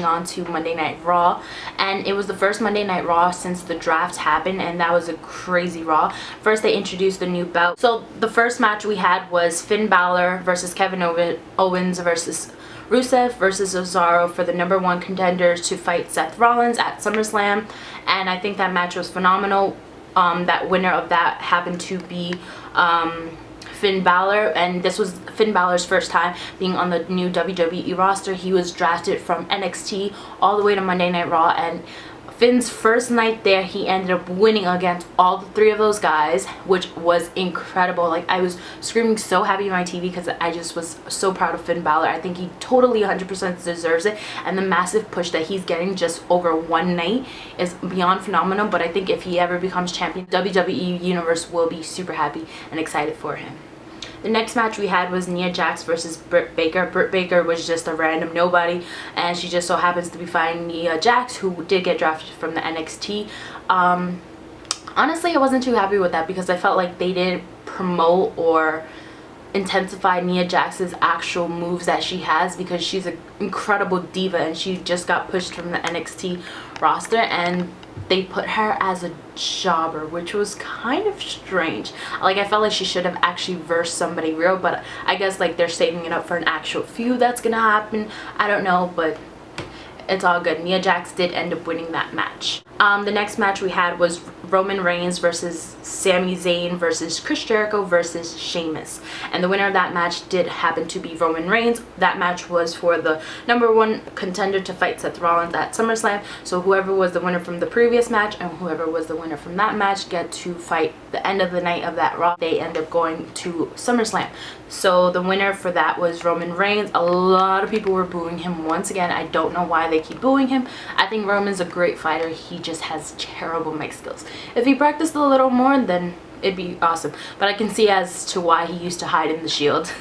on to Monday Night Raw, and it was the first Monday Night Raw since the draft happened, and that was a crazy Raw. First they introduced the new belt. So the first match we had was Finn Balor versus Kevin Owens versus Rusev versus Cesaro for the #1 contenders to fight Seth Rollins at SummerSlam, and I think that match was phenomenal. That winner of that happened to be Finn Balor, and this was Finn Balor's first time being on the new WWE roster. He was drafted from NXT all the way to Monday Night Raw, and Finn's first night there, he ended up winning against all 3 of those guys, which was incredible. Like, I was screaming so happy on my TV because I just was so proud of Finn Balor. I think he totally 100% deserves it, and the massive push that he's getting just over one night is beyond phenomenal. But I think if he ever becomes champion, WWE Universe will be super happy and excited for him. The next match we had was Nia Jax versus Britt Baker. Britt Baker was just a random nobody, and she just so happens to be fighting Nia Jax, who did get drafted from the NXT. Honestly, I wasn't too happy with that because I felt like they didn't promote or intensify Nia Jax's actual moves that she has, because she's an incredible diva and she just got pushed from the NXT roster, and they put her as a jobber, which was kind of strange. Like, I felt like she should have actually versed somebody real, but I guess like they're saving it up for an actual feud that's gonna happen. I don't know, but it's all good. Nia Jax did end up winning that match. The next match we had was Roman Reigns versus Sami Zayn versus Chris Jericho versus Sheamus, and the winner of that match did happen to be Roman Reigns. That match was for the #1 contender to fight Seth Rollins at SummerSlam, so whoever was the winner from the previous match and whoever was the winner from that match get to fight the end of the night of that Raw. They end up going to SummerSlam. So the winner for that was Roman Reigns. A lot of people were booing him once again. I don't know why they keep booing him. I think Roman's a great fighter. He just has terrible mic skills. If he practiced a little more, then it'd be awesome. But I can see as to why he used to hide in the Shield.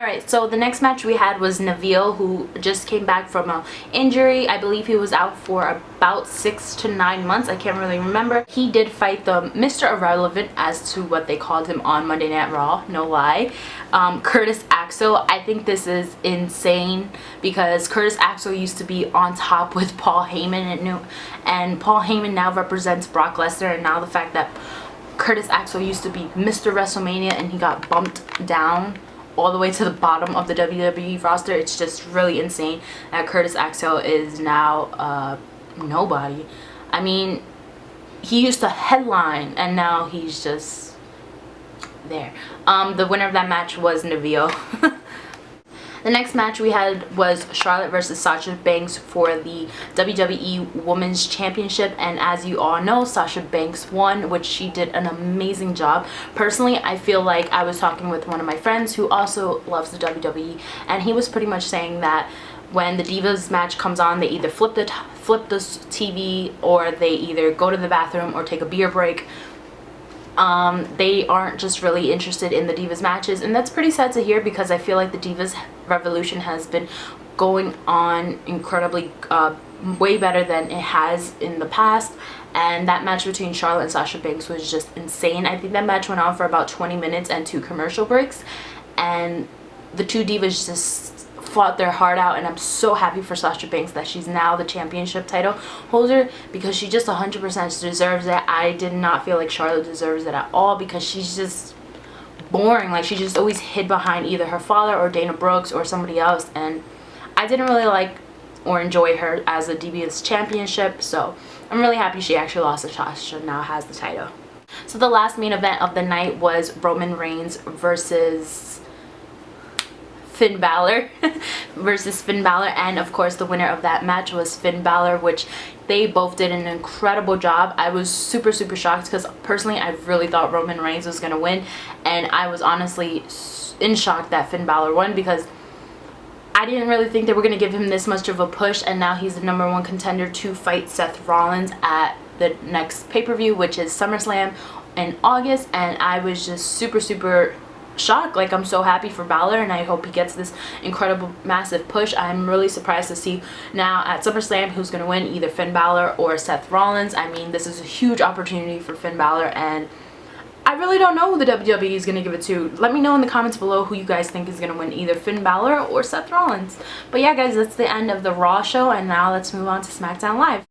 Alright, so the next match we had was Neville, who just came back from an injury. I believe he was out for about 6 to 9 months. I can't really remember. He did fight the Mr. Irrelevant, as to what they called him on Monday Night Raw, no lie. Curtis Axel. I think this is insane because Curtis Axel used to be on top with Paul Heyman, and Paul Heyman now represents Brock Lesnar, and now the fact that Curtis Axel used to be Mr. WrestleMania and he got bumped down all the way to the bottom of the WWE roster. It's just really insane that Curtis Axel is now nobody. I mean, he used to headline and now he's just there. The winner of that match was Neville. The next match we had was Charlotte versus Sasha Banks for the WWE Women's Championship, and as you all know, Sasha Banks won, which she did an amazing job. Personally, I feel like I was talking with one of my friends who also loves the WWE, and he was pretty much saying that when the Divas match comes on, they either flip the TV, or they either go to the bathroom or take a beer break. They aren't just really interested in the Divas matches, and that's pretty sad to hear because I feel like the Divas revolution has been going on incredibly way better than it has in the past, and that match between Charlotte and Sasha Banks was just insane. I think that match went on for about 20 minutes and 2 commercial breaks, and the two Divas just fought their heart out, and I'm so happy for Sasha Banks that she's now the championship title holder, because she just 100% deserves it. I did not feel like Charlotte deserves it at all because she's just boring. Like, she just always hid behind either her father or Dana Brooks or somebody else, and I didn't really like or enjoy her as a Divas championship, so I'm really happy she actually lost to Sasha, now has the title. So the last main event of the night was Roman Reigns versus Finn Balor versus Finn Balor, and of course the winner of that match was Finn Balor, which they both did an incredible job. I was super shocked because personally I really thought Roman Reigns was gonna win, and I was honestly in shock that Finn Balor won because I didn't really think they were gonna give him this much of a push, and now he's the #1 contender to fight Seth Rollins at the next pay-per-view, which is SummerSlam in August, and I was just super shocked. Like, I'm so happy for Balor, and I hope he gets this incredible massive push. I'm really surprised to see now at SummerSlam who's going to win, either Finn Balor or Seth Rollins. I mean, this is a huge opportunity for Finn Balor, and I really don't know who the WWE is going to give it to. Let me know in the comments below who you guys think is going to win, either Finn Balor or Seth Rollins. But yeah guys, that's the end of the Raw show, and now let's move on to SmackDown Live.